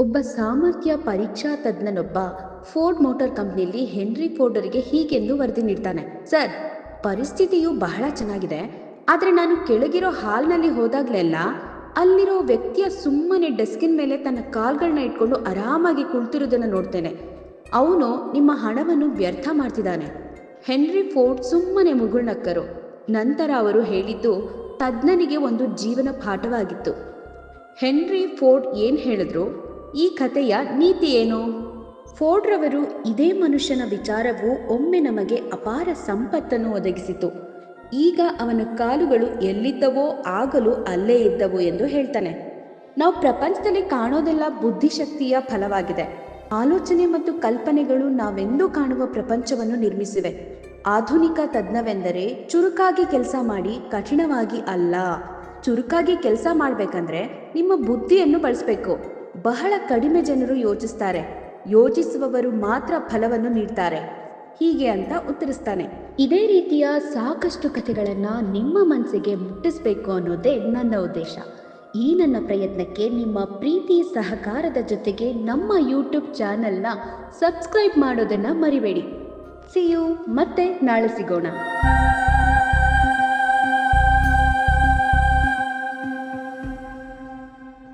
ಒಬ್ಬ ಸಾಮರ್ಥ್ಯ ಪರೀಕ್ಷಾ ತಜ್ಞನೊಬ್ಬ ಫೋರ್ಡ್ ಮೋಟಾರ್ ಕಂಪ್ನಿಯಲ್ಲಿ ಹೆನ್ರಿ ಫೋರ್ಡರಿಗೆ ಹೀಗೆಂದು ವರದಿ ನೀಡ್ತಾನೆ. ಸರ್, ಪರಿಸ್ಥಿತಿಯು ಬಹಳ ಚೆನ್ನಾಗಿದೆ, ಆದರೆ ನಾನು ಕೆಳಗಿರೋ ಹಾಲ್ನಲ್ಲಿ ಹೋದಾಗ್ಲೆಲ್ಲ ಅಲ್ಲಿರೋ ವ್ಯಕ್ತಿಯ ಸುಮ್ಮನೆ ಡೆಸ್ಕಿನ ಮೇಲೆ ತನ್ನ ಕಾಲ್ಗಳನ್ನ ಇಟ್ಕೊಂಡು ಆರಾಮಾಗಿ ಕುಳಿತಿರೋದನ್ನು ನೋಡ್ತೇನೆ. ಅವನು ನಿಮ್ಮ ಹಣವನ್ನು ವ್ಯರ್ಥ ಮಾಡ್ತಿದ್ದಾನೆ. ಹೆನ್ರಿ ಫೋರ್ಡ್ ಸುಮ್ಮನೆ ಮುಗುಳ್ನಕ್ಕರು. ನಂತರ ಅವರು ಹೇಳಿದ್ದು ತಜ್ಞನಿಗೆ ಒಂದು ಜೀವನ ಪಾಠವಾಗಿತ್ತು. ಹೆನ್ರಿ ಫೋರ್ಡ್ ಏನು ಹೇಳಿದ್ರು? ಈ ಕಥೆಯ ನೀತಿ ಏನು? ಫೋರ್ಡ್ರವರು ಇದೇ ಮನುಷ್ಯನ ವಿಚಾರವು ಒಮ್ಮೆ ನಮಗೆ ಅಪಾರ ಸಂಪತ್ತನ್ನು ಒದಗಿಸಿತು. ಈಗ ಅವನ ಕಾಲುಗಳು ಎಲ್ಲಿದ್ದವೋ ಆಗಲು ಅಲ್ಲೇ ಇದ್ದವು ಎಂದು ಹೇಳ್ತಾನೆ. ನಾವು ಪ್ರಪಂಚದಲ್ಲಿ ಕಾಣೋದೆಲ್ಲ ಬುದ್ಧಿಶಕ್ತಿಯ ಫಲವಾಗಿದೆ. ಆಲೋಚನೆ ಮತ್ತು ಕಲ್ಪನೆಗಳು ನಾವೆಂದೂ ಕಾಣುವ ಪ್ರಪಂಚವನ್ನು ನಿರ್ಮಿಸಿವೆ. ಆಧುನಿಕ ತಜ್ಞವೆಂದರೆ ಚುರುಕಾಗಿ ಕೆಲಸ ಮಾಡಿ ಕಠಿಣವಾಗಿ ಅಲ್ಲ. ಚುರುಕಾಗಿ ಕೆಲಸ ಮಾಡಬೇಕಂದ್ರೆ ನಿಮ್ಮ ಬುದ್ಧಿಯನ್ನು ಬಳಸಬೇಕು. ಬಹಳ ಕಡಿಮೆ ಜನರು ಯೋಚಿಸ್ತಾರೆ, ಯೋಚಿಸುವವರು ಮಾತ್ರ ಫಲವನ್ನು ನೀಡ್ತಾರೆ. ಹೀಗೆ ಅಂತ ಉತ್ತರಿಸ್ತಾನೆ. ಇದೇ ರೀತಿಯ ಸಾಕಷ್ಟು ಕಥೆಗಳನ್ನು ನಿಮ್ಮ ಮನಸ್ಸಿಗೆ ಮುಟ್ಟಿಸಬೇಕು ಅನ್ನೋದೇ ನನ್ನ ಉದ್ದೇಶ. ಈ ನನ್ನ ಪ್ರಯತ್ನಕ್ಕೆ ನಿಮ್ಮ ಪ್ರೀತಿ ಸಹಕಾರದ ಜೊತೆಗೆ ನಮ್ಮ ಯೂಟ್ಯೂಬ್ ಚಾನೆಲ್ನ ಸಬ್ಸ್ಕ್ರೈಬ್ ಮಾಡೋದನ್ನು ಮರಿಬೇಡಿ. ಸಿ ಯು, ಮತ್ತೆ ನಾಳೆ ಸಿಗೋಣ.